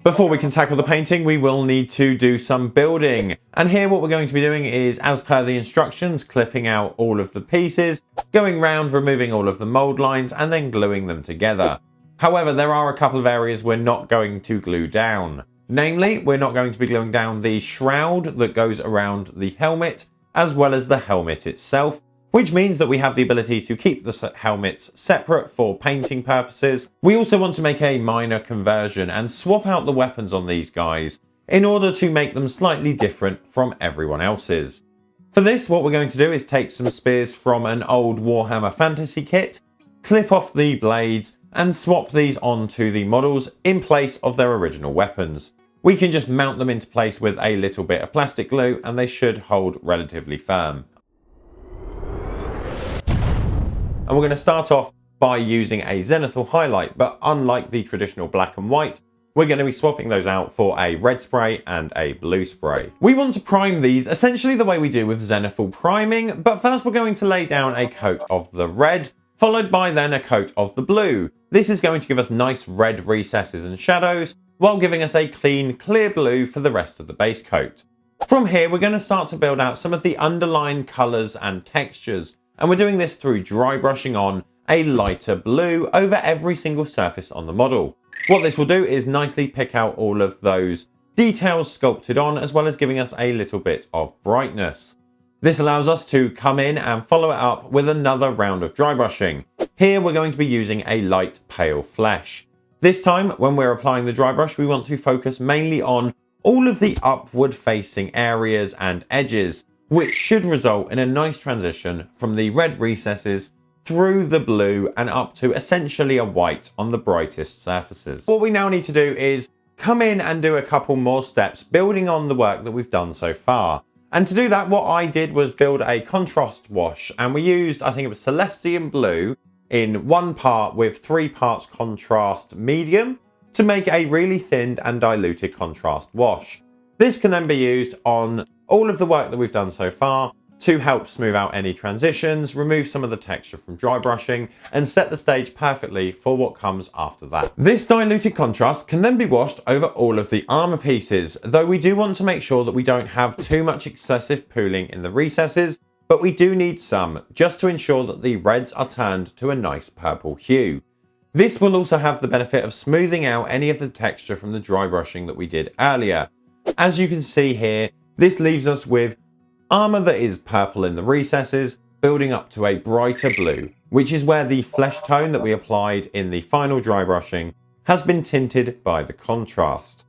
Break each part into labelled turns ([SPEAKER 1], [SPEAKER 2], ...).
[SPEAKER 1] Before we can tackle the painting, we will need to do some building. And here what we're going to be doing is, as per the instructions, clipping out all of the pieces, going round, removing all of the mold lines, and then gluing them together. However, there are a couple of areas we're not going to glue down. Namely, we're not going to be gluing down the shroud that goes around the helmet, as well as the helmet itself, which means that we have the ability to keep the helmets separate for painting purposes. We also want to make a minor conversion and swap out the weapons on these guys in order to make them slightly different from everyone else's. For this, what we're going to do is take some spears from an old Warhammer Fantasy kit, clip off the blades, and swap these onto the models in place of their original weapons. We can just mount them into place with a little bit of plastic glue and they should hold relatively firm. And we're going to start off by using a zenithal highlight, but unlike the traditional black and white, we're going to be swapping those out for a red spray and a blue spray. We want to prime these essentially the way we do with zenithal priming, but first we're going to lay down a coat of the red, followed by then a coat of the blue. This is going to give us nice red recesses and shadows, while giving us a clean, clear blue for the rest of the base coat. From here, we're going to start to build out some of the underlying colours and textures, and we're doing this through dry brushing on a lighter blue over every single surface on the model. What this will do is nicely pick out all of those details sculpted on, as well as giving us a little bit of brightness. This allows us to come in and follow it up with another round of dry brushing. Here we're going to be using a light pale flesh. This time, when we're applying the dry brush, we want to focus mainly on all of the upward facing areas and edges, which should result in a nice transition from the red recesses through the blue and up to essentially a white on the brightest surfaces. What we now need to do is come in and do a couple more steps building on the work that we've done so far. And to do that, what I did was build a contrast wash, and we used, I think it was Celestian Blue in 1 part with 3 parts contrast medium to make a really thinned and diluted contrast wash. This can then be used on all of the work that we've done so far to help smooth out any transitions, remove some of the texture from dry brushing, and set the stage perfectly for what comes after that. This diluted contrast can then be washed over all of the armor pieces, though we do want to make sure that we don't have too much excessive pooling in the recesses, but we do need some, just to ensure that the reds are turned to a nice purple hue. This will also have the benefit of smoothing out any of the texture from the dry brushing that we did earlier. As you can see here, this leaves us with armor that is purple in the recesses, building up to a brighter blue, which is where the flesh tone that we applied in the final dry brushing has been tinted by the contrast.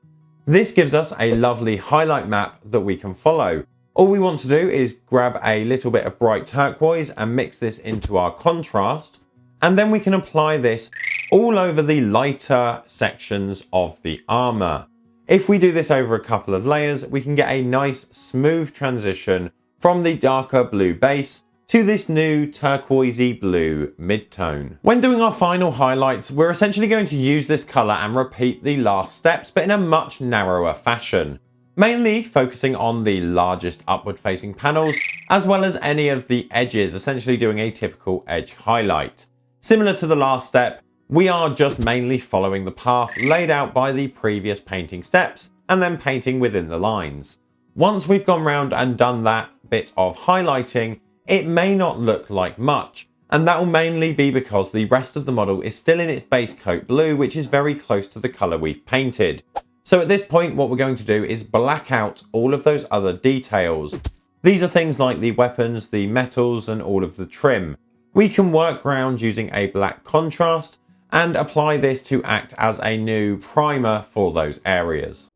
[SPEAKER 1] This gives us a lovely highlight map that we can follow. All we want to do is grab a little bit of bright turquoise and mix this into our contrast, and then we can apply this all over the lighter sections of the armor. If we do this over a couple of layers, we can get a nice smooth transition from the darker blue base to this new turquoisey blue midtone. When doing our final highlights, we're essentially going to use this color and repeat the last steps, but in a much narrower fashion. Mainly focusing on the largest upward facing panels, as well as any of the edges, essentially doing a typical edge highlight. Similar to the last step, we are just mainly following the path laid out by the previous painting steps and then painting within the lines. Once we've gone round and done that bit of highlighting, it may not look like much, and that will mainly be because the rest of the model is still in its base coat blue, which is very close to the colour we've painted. So at this point, what we're going to do is black out all of those other details. These are things like the weapons, the metals, and all of the trim. We can work around using a black contrast and apply this to act as a new primer for those areas.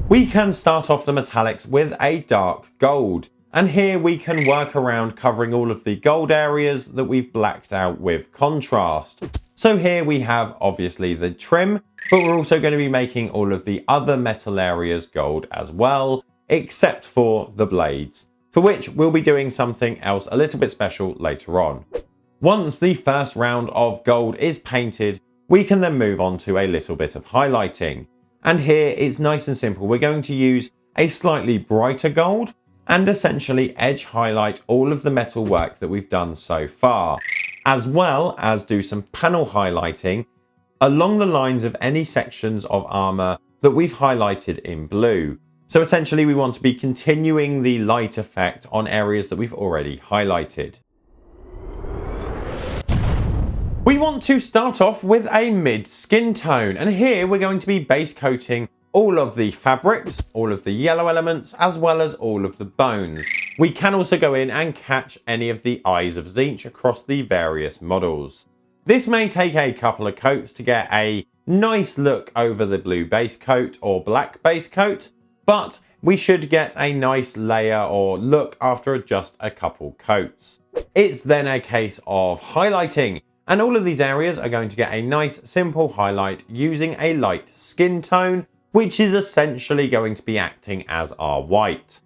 [SPEAKER 1] We can start off the metallics with a dark gold, and here we can work around covering all of the gold areas that we've blacked out with contrast. So here we have obviously the trim, but we're also going to be making all of the other metal areas gold as well, except for the blades, for which we'll be doing something else a little bit special later on. Once the first round of gold is painted, we can then move on to a little bit of highlighting. And here it's nice and simple. We're going to use a slightly brighter gold and essentially edge highlight all of the metal work that we've done so far, as well as do some panel highlighting along the lines of any sections of armor that we've highlighted in blue. So essentially we want to be continuing the light effect on areas that we've already highlighted. We want to start off with a mid skin tone, and here we're going to be base coating all of the fabrics, all of the yellow elements, as well as all of the bones. We can also go in and catch any of the eyes of Zinch across the various models. This may take a couple of coats to get a nice look over the blue base coat or black base coat, but we should get a nice layer or look after just a couple coats. It's then a case of highlighting, and all of these areas are going to get a nice simple highlight using a light skin tone, which is essentially going to be acting as our white.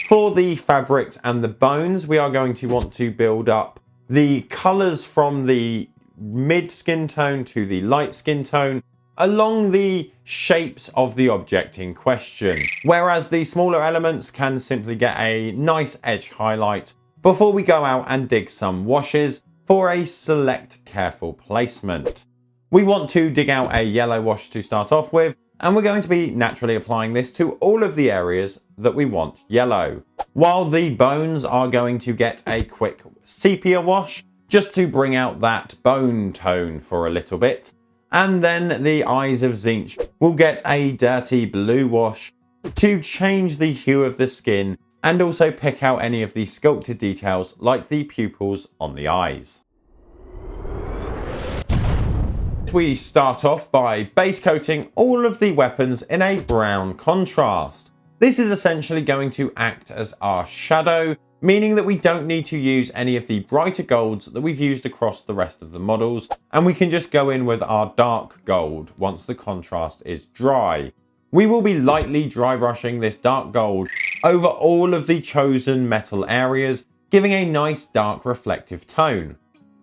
[SPEAKER 1] For the fabrics and the bones, we are going to want to build up the colors from the mid skin tone to the light skin tone along the shapes of the object in question, whereas the smaller elements can simply get a nice edge highlight before we go out and dig some washes for a select careful placement. We want to dig out a yellow wash to start off with, and we're going to be naturally applying this to all of the areas that we want yellow, while the bones are going to get a quick sepia wash just to bring out that bone tone for a little bit, and then the eyes of Zinch will get a dirty blue wash to change the hue of the skin and also pick out any of the sculpted details like the pupils on the eyes. We start off by base coating all of the weapons in a brown contrast. This is essentially going to act as our shadow, meaning that we don't need to use any of the brighter golds that we've used across the rest of the models, and we can just go in with our dark gold once the contrast is dry. We will be lightly dry brushing this dark gold over all of the chosen metal areas, giving a nice dark reflective tone.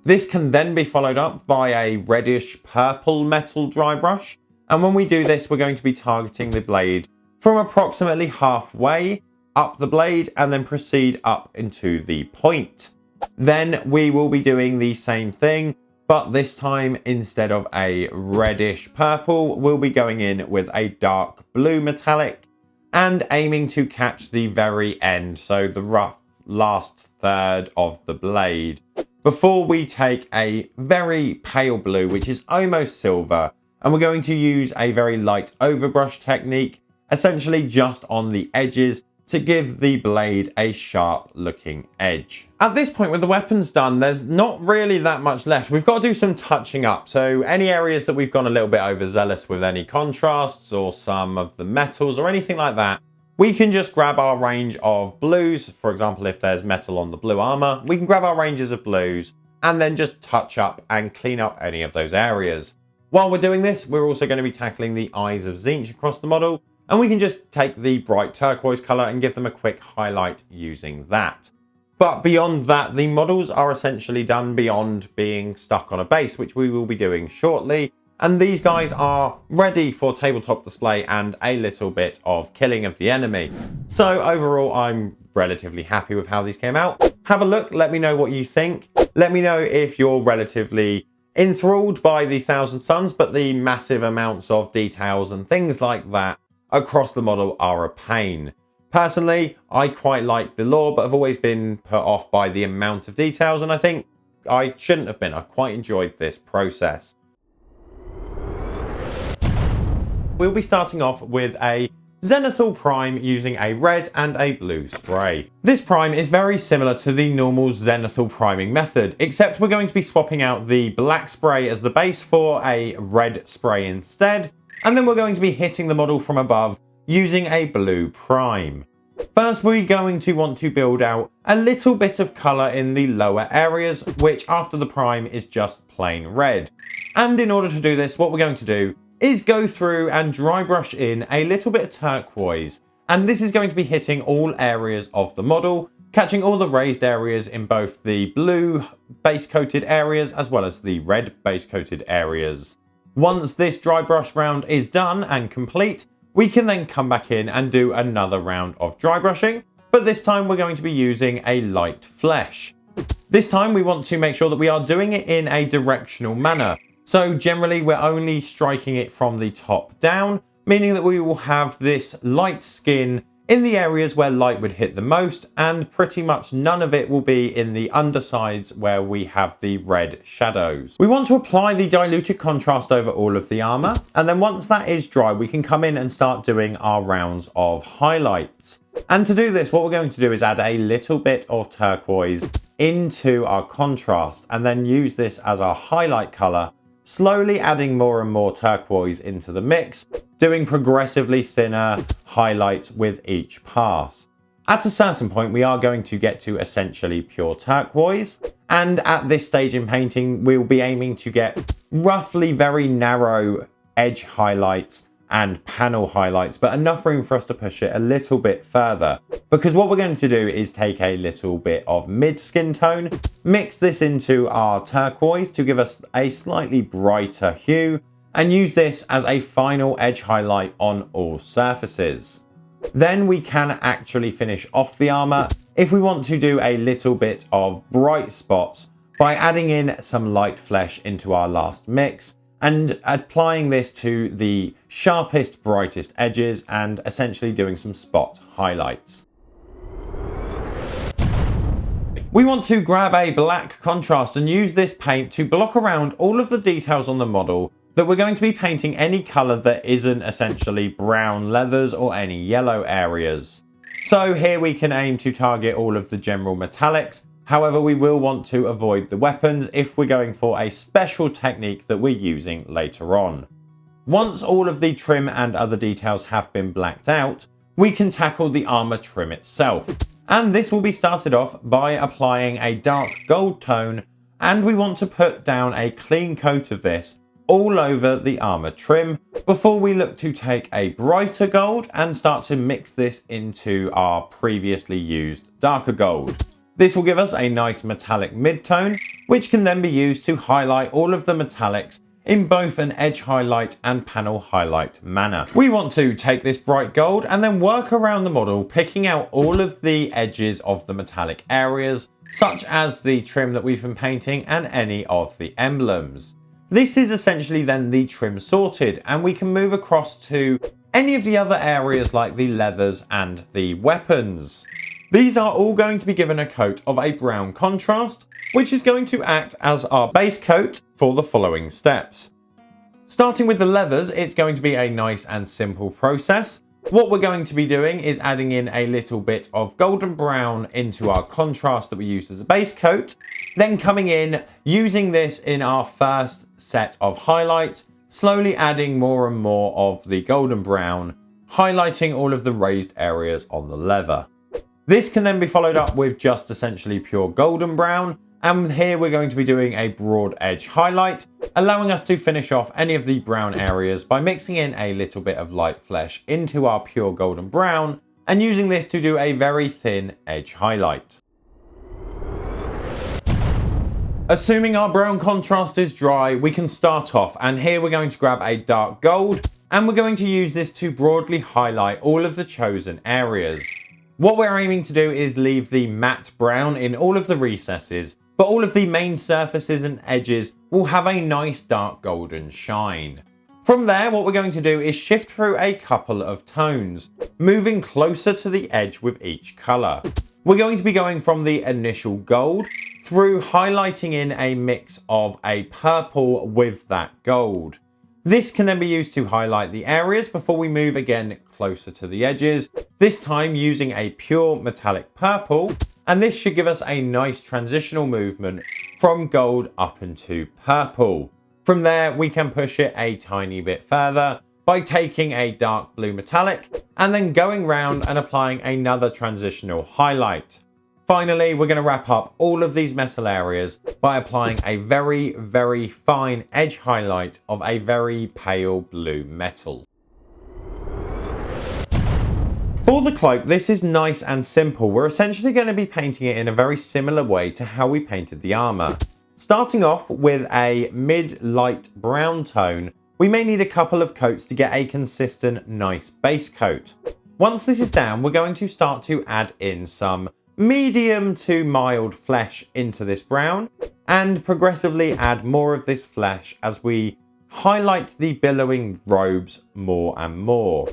[SPEAKER 1] This can then be followed up by a reddish purple metal dry brush, and when we do this we're going to be targeting the blade from approximately halfway up the blade and then proceed up into the point. Then we will be doing the same thing, but this time instead of a reddish purple we'll be going in with a dark blue metallic and aiming to catch the very end, so the rough last third of the blade, before we take a very pale blue which is almost silver, and we're going to use a very light overbrush technique, essentially just on the edges, to give the blade a sharp looking edge. At this point with the weapons done, there's not really that much left. We've got to do some touching up, so any areas that we've gone a little bit overzealous with any contrasts or some of the metals or anything like that, we can just grab our range of blues. For example, if there's metal on the blue armor, we can grab our ranges of blues and then just touch up and clean up any of those areas. While we're doing this, we're also going to be tackling the eyes of Zinch across the model, and we can just take the bright turquoise color and give them a quick highlight using that. But beyond that, the models are essentially done beyond being stuck on a base, which we will be doing shortly. And these guys are ready for tabletop display and a little bit of killing of the enemy. So overall, I'm relatively happy with how these came out. Have a look, let me know what you think. Let me know if you're relatively enthralled by the Thousand Suns, but the massive amounts of details and things like that across the model are a pain. Personally, I quite like the lore, but I've always been put off by the amount of details, and I think I shouldn't have been. I've quite enjoyed this process. We'll be starting off with a Zenithal Prime using a red and a blue spray. This prime is very similar to the normal Zenithal priming method, except we're going to be swapping out the black spray as the base for a red spray instead, and then we're going to be hitting the model from above using a blue prime. First, we're going to want to build out a little bit of colour in the lower areas, which after the prime is just plain red. And in order to do this, what we're going to do is go through and dry brush in a little bit of turquoise. And this is going to be hitting all areas of the model, catching all the raised areas in both the blue base coated areas as well as the red base coated areas. Once this dry brush round is done and complete, we can then come back in and do another round of dry brushing, but this time we're going to be using a light flesh. This time we want to make sure that we are doing it in a directional manner. So generally we're only striking it from the top down, meaning that we will have this light skin in the areas where light would hit the most, and pretty much none of it will be in the undersides where we have the red shadows. We want to apply the diluted contrast over all of the armor, and then once that is dry, we can come in and start doing our rounds of highlights. And to do this, what we're going to do is add a little bit of turquoise into our contrast, and then use this as our highlight color, slowly adding more and more turquoise into the mix, doing progressively thinner highlights with each pass. At a certain point, we are going to get to essentially pure turquoise, and at this stage in painting, we'll be aiming to get roughly very narrow edge highlights and panel highlights, but enough room for us to push it a little bit further. Because what we're going to do is take a little bit of mid skin tone, mix this into our turquoise to give us a slightly brighter hue, and use this as a final edge highlight on all surfaces. Then we can actually finish off the armor if we want to do a little bit of bright spots by adding in some light flesh into our last mix, and applying this to the sharpest, brightest edges, and essentially doing some spot highlights. We want to grab a black contrast and use this paint to block around all of the details on the model that we're going to be painting any color that isn't essentially brown leathers or any yellow areas. So here we can aim to target all of the general metallics. However, we will want to avoid the weapons if we're going for a special technique that we're using later on. Once all of the trim and other details have been blacked out, we can tackle the armor trim itself. And this will be started off by applying a dark gold tone, and we want to put down a clean coat of this all over the armor trim before we look to take a brighter gold and start to mix this into our previously used darker gold. This will give us a nice metallic mid-tone, which can then be used to highlight all of the metallics in both an edge highlight and panel highlight manner. We want to take this bright gold and then work around the model, picking out all of the edges of the metallic areas, such as the trim that we've been painting and any of the emblems. This is essentially then the trim sorted, and we can move across to any of the other areas like the leathers and the weapons. These are all going to be given a coat of a brown contrast, which is going to act as our base coat for the following steps. Starting with the leathers, it's going to be a nice and simple process. What we're going to be doing is adding in a little bit of golden brown into our contrast that we used as a base coat, then coming in, using this in our first set of highlights, slowly adding more and more of the golden brown, highlighting all of the raised areas on the leather. This can then be followed up with just essentially pure golden brown, and here we're going to be doing a broad edge highlight, allowing us to finish off any of the brown areas by mixing in a little bit of light flesh into our pure golden brown and using this to do a very thin edge highlight. Assuming our brown contrast is dry, we can start off, and here we're going to grab a dark gold and we're going to use this to broadly highlight all of the chosen areas. What we're aiming to do is leave the matte brown in all of the recesses, but all of the main surfaces and edges will have a nice dark golden shine. From there, what we're going to do is shift through a couple of tones, moving closer to the edge with each color. We're going to be going from the initial gold through highlighting in a mix of a purple with that gold. This can then be used to highlight the areas before we move again closer to the edges, this time using a pure metallic purple, and this should give us a nice transitional movement from gold up into purple. From there, we can push it a tiny bit further by taking a dark blue metallic and then going round and applying another transitional highlight. Finally, we're going to wrap up all of these metal areas by applying a very, very fine edge highlight of a very pale blue metal. For the cloak, this is nice and simple. We're essentially going to be painting it in a very similar way to how we painted the armor. Starting off with a mid-light brown tone, we may need a couple of coats to get a consistent, nice base coat. Once this is down, we're going to start to add in some medium to mild flesh into this brown and progressively add more of this flesh as we highlight the billowing robes more and more.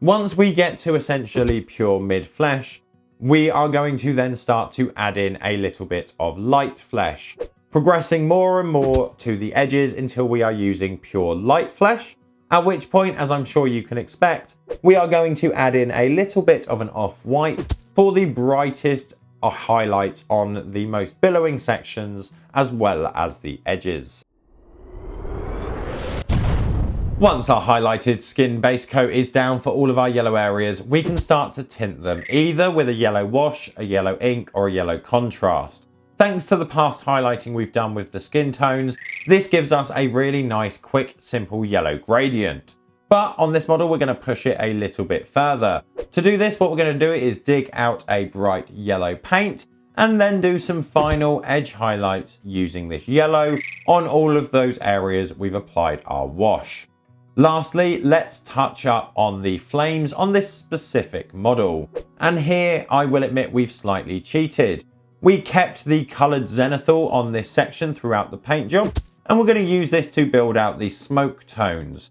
[SPEAKER 1] Once we get to essentially pure mid flesh, we are going to then start to add in a little bit of light flesh, progressing more and more to the edges until we are using pure light flesh, at which point, as I'm sure you can expect, we are going to add in a little bit of an off-white for the brightest highlights on the most billowing sections as well as the edges. Once our highlighted skin base coat is down for all of our yellow areas, we can start to tint them either with a yellow wash, a yellow ink, or a yellow contrast. Thanks to the past highlighting we've done with the skin tones, this gives us a really nice, quick, simple yellow gradient. But on this model, we're going to push it a little bit further. To do this, what we're going to do is dig out a bright yellow paint and then do some final edge highlights using this yellow on all of those areas we've applied our wash. Lastly, let's touch up on the flames on this specific model. And here, I will admit we've slightly cheated. We kept the coloured zenithal on this section throughout the paint job, and we're going to use this to build out the smoke tones.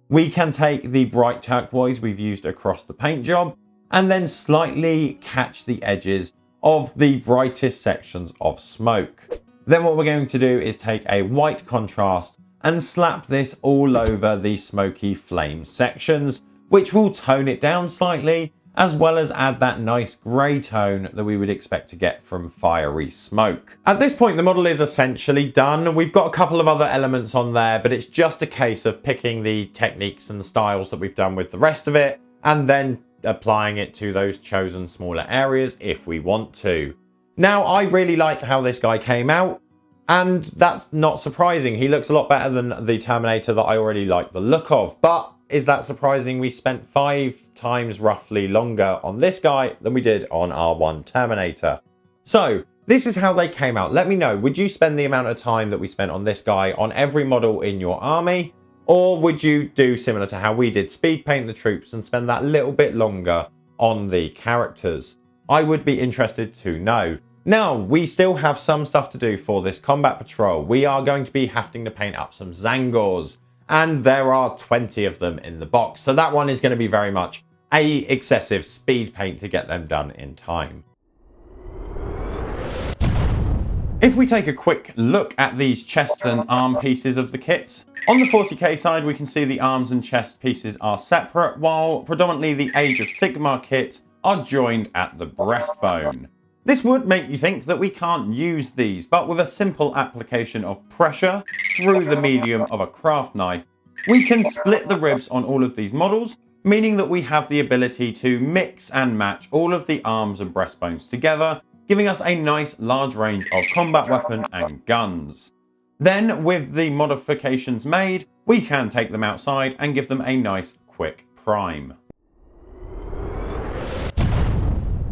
[SPEAKER 1] We can take the bright turquoise we've used across the paint job, and then slightly catch the edges of the brightest sections of smoke. Then what we're going to do is take a white contrast and slap this all over the smoky flame sections, which will tone it down slightly, as well as add that nice grey tone that we would expect to get from fiery smoke. At this point, the model is essentially done. We've got a couple of other elements on there, but it's just a case of picking the techniques and styles that we've done with the rest of it, and then applying it to those chosen smaller areas if we want to. Now, I really like how this guy came out. And that's not surprising. He looks a lot better than the Terminator that I already like the look of. But is that surprising? We spent 5 times roughly longer on this guy than we did on our one Terminator. So this is how they came out. Let me know, would you spend the amount of time that we spent on this guy on every model in your army? Or would you do similar to how we did, speed paint the troops and spend that little bit longer on the characters? I would be interested to know. Now, we still have some stuff to do for this combat patrol. We are going to be having to paint up some Zangors, and there are 20 of them in the box. So that one is going to be very much a excessive speed paint to get them done in time. If we take a quick look at these chest and arm pieces of the kits, on the 40k side, we can see the arms and chest pieces are separate, while predominantly the Age of Sigmar kits are joined at the breastbone. This would make you think that we can't use these, but with a simple application of pressure through the medium of a craft knife, we can split the ribs on all of these models, meaning that we have the ability to mix and match all of the arms and breastbones together, giving us a nice large range of combat weapon and guns. Then, with the modifications made, we can take them outside and give them a nice quick prime.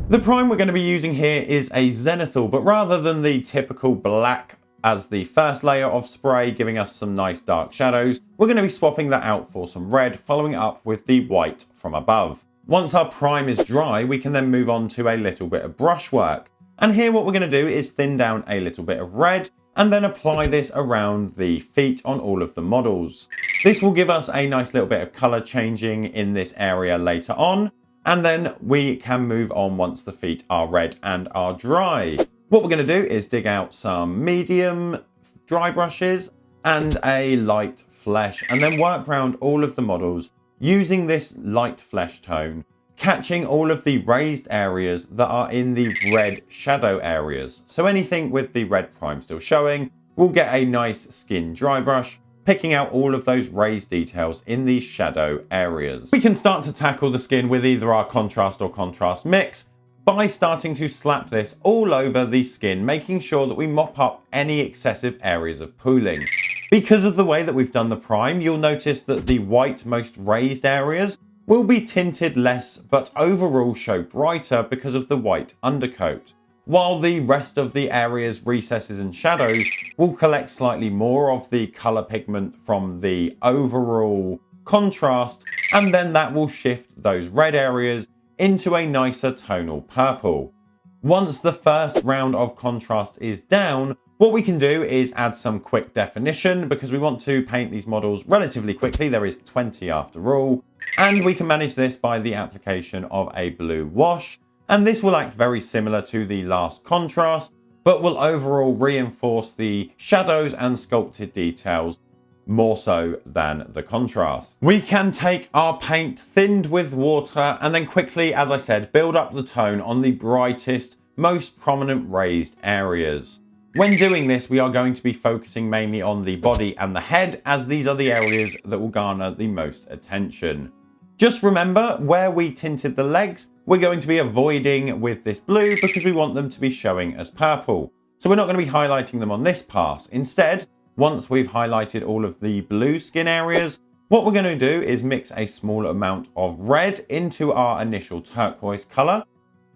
[SPEAKER 1] The prime we're going to be using here is a zenithal, but rather than the typical black as the first layer of spray giving us some nice dark shadows, we're going to be swapping that out for some red, following it up with the white from above. Once our prime is dry, we can then move on to a little bit of brushwork. And here what we're going to do is thin down a little bit of red and then apply this around the feet on all of the models. This will give us a nice little bit of color changing in this area later on. And then we can move on once the feet are red and are dry. What we're going to do is dig out some medium dry brushes and a light flesh, and then work around all of the models using this light flesh tone, catching all of the raised areas that are in the red shadow areas. So anything with the red prime still showing, we'll get a nice skin dry brush, picking out all of those raised details in these shadow areas. We can start to tackle the skin with either our contrast or contrast mix by starting to slap this all over the skin, making sure that we mop up any excessive areas of pooling. Because of the way that we've done the prime, you'll notice that the white most raised areas will be tinted less, but overall show brighter because of the white undercoat, while the rest of the area's recesses and shadows will collect slightly more of the color pigment from the overall contrast, and then that will shift those red areas into a nicer tonal purple. Once the first round of contrast is down, what we can do is add some quick definition because we want to paint these models relatively quickly. There is 20 after all. And we can manage this by the application of a blue wash. And this will act very similar to the last contrast, but will overall reinforce the shadows and sculpted details more so than the contrast. We can take our paint thinned with water and then quickly, as I said, build up the tone on the brightest, most prominent raised areas. When doing this, we are going to be focusing mainly on the body and the head, as these are the areas that will garner the most attention. Just remember, where we tinted the legs, we're going to be avoiding with this blue because we want them to be showing as purple. So we're not going to be highlighting them on this pass. Instead, once we've highlighted all of the blue skin areas, what we're going to do is mix a small amount of red into our initial turquoise color,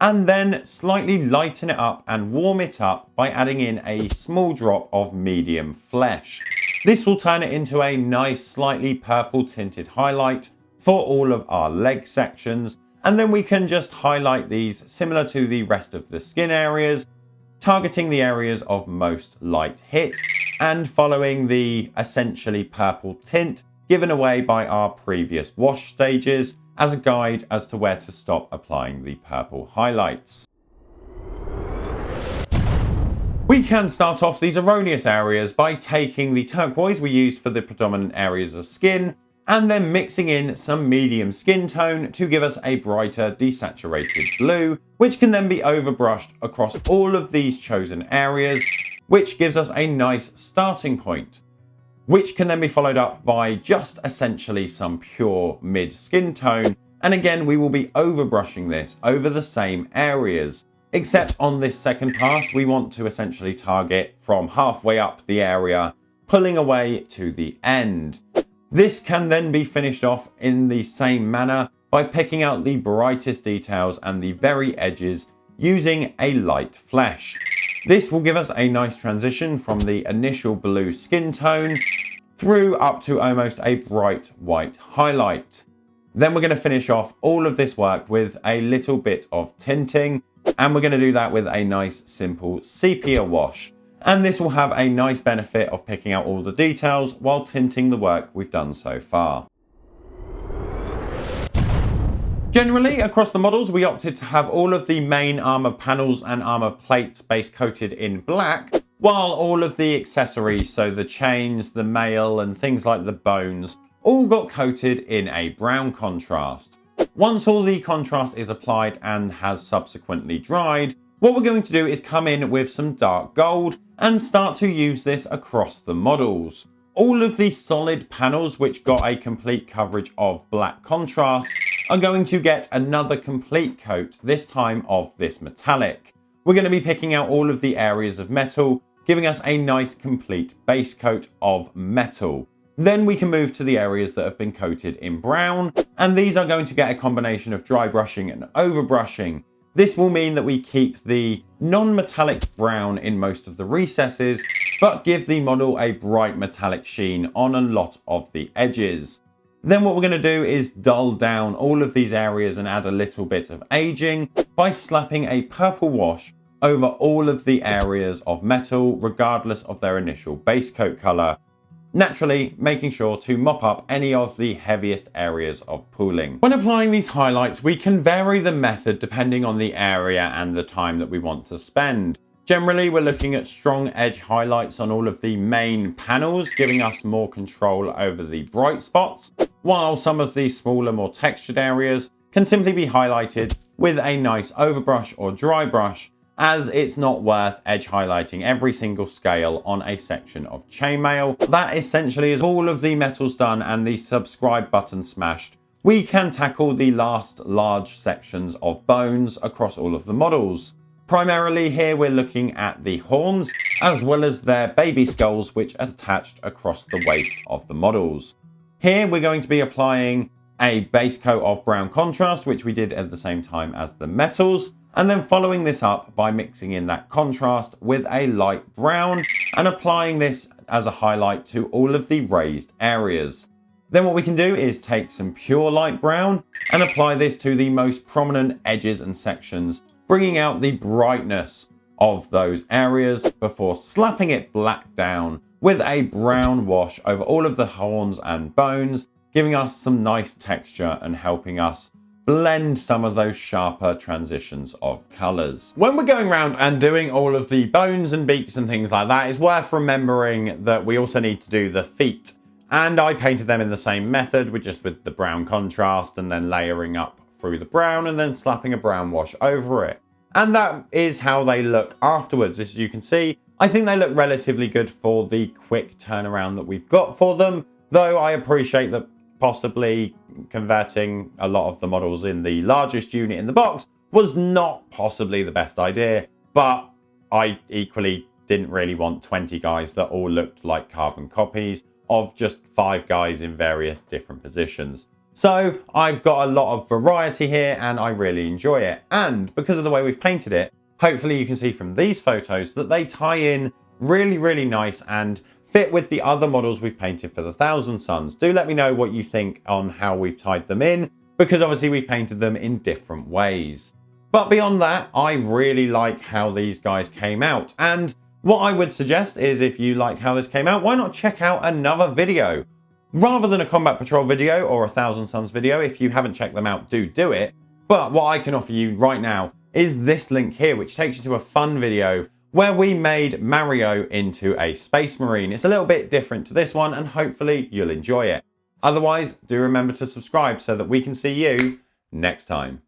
[SPEAKER 1] and then slightly lighten it up and warm it up by adding in a small drop of medium flesh. This will turn it into a nice slightly purple tinted highlight for all of our leg sections, and then we can just highlight these similar to the rest of the skin areas, targeting the areas of most light hit and following the essentially purple tint given away by our previous wash stages as a guide as to where to stop applying the purple highlights. We can start off these erroneous areas by taking the turquoise we used for the predominant areas of skin and then mixing in some medium skin tone to give us a brighter desaturated blue, which can then be overbrushed across all of these chosen areas, which gives us a nice starting point, which can then be followed up by just essentially some pure mid skin tone. And again, we will be overbrushing this over the same areas, except on this second pass, we want to essentially target from halfway up the area, pulling away to the end. This can then be finished off in the same manner by picking out the brightest details and the very edges using a light flesh. This will give us a nice transition from the initial blue skin tone through up to almost a bright white highlight. Then we're going to finish off all of this work with a little bit of tinting, and we're going to do that with a nice simple sepia wash. And this will have a nice benefit of picking out all the details while tinting the work we've done so far. Generally, across the models, we opted to have all of the main armor panels and armor plates base coated in black, while all of the accessories, so the chains, the mail, and things like the bones, all got coated in a brown contrast. Once all the contrast is applied and has subsequently dried, what we're going to do is come in with some dark gold and start to use this across the models. All of the solid panels which got a complete coverage of black contrast are going to get another complete coat, this time of this metallic. We're going to be picking out all of the areas of metal, giving us a nice complete base coat of metal. Then we can move to the areas that have been coated in brown, and these are going to get a combination of dry brushing and overbrushing. This will mean that we keep the non-metallic brown in most of the recesses, but give the model a bright metallic sheen on a lot of the edges. Then what we're going to do is dull down all of these areas and add a little bit of aging by slapping a purple wash over all of the areas of metal, regardless of their initial base coat color. Naturally, making sure to mop up any of the heaviest areas of pooling. When applying these highlights, we can vary the method depending on the area and the time that we want to spend. Generally, we're looking at strong edge highlights on all of the main panels, giving us more control over the bright spots, while some of the smaller, more textured areas can simply be highlighted with a nice overbrush or dry brush, as it's not worth edge highlighting every single scale on a section of chainmail. That essentially is all of the metals done and the subscribe button smashed. We can tackle the last large sections of bones across all of the models. Primarily here we're looking at the horns as well as their baby skulls, which are attached across the waist of the models. Here we're going to be applying a base coat of brown contrast, which we did at the same time as the metals, and then following this up by mixing in that contrast with a light brown and applying this as a highlight to all of the raised areas. Then what we can do is take some pure light brown and apply this to the most prominent edges and sections bringing out the brightness of those areas before slapping it black down with a brown wash over all of the horns and bones, giving us some nice texture and helping us blend some of those sharper transitions of colours. When we're going around and doing all of the bones and beaks and things like that, it's worth remembering that we also need to do the feet. And I painted them in the same method, with the brown contrast and then layering up through the brown and then slapping a brown wash over it. And that is how they look afterwards. As you can see, I think they look relatively good for the quick turnaround that we've got for them, though I appreciate that possibly converting a lot of the models in the largest unit in the box was not possibly the best idea, but I equally didn't really want 20 guys that all looked like carbon copies of just 5 guys in various different positions. So I've got a lot of variety here and I really enjoy it. And because of the way we've painted it, hopefully you can see from these photos that they tie in really, really nice and fit with the other models we've painted for the Thousand Suns. Do let me know what you think on how we've tied them in, because obviously we painted them in different ways. But beyond that, I really like how these guys came out. And what I would suggest is, if you liked how this came out, why not check out another video? Rather than a Combat Patrol video or a Thousand Suns video, if you haven't checked them out, do it. But what I can offer you right now is this link here, which takes you to a fun video where we made Mario into a Space Marine. It's a little bit different to this one and hopefully you'll enjoy it. Otherwise, do remember to subscribe so that we can see you next time.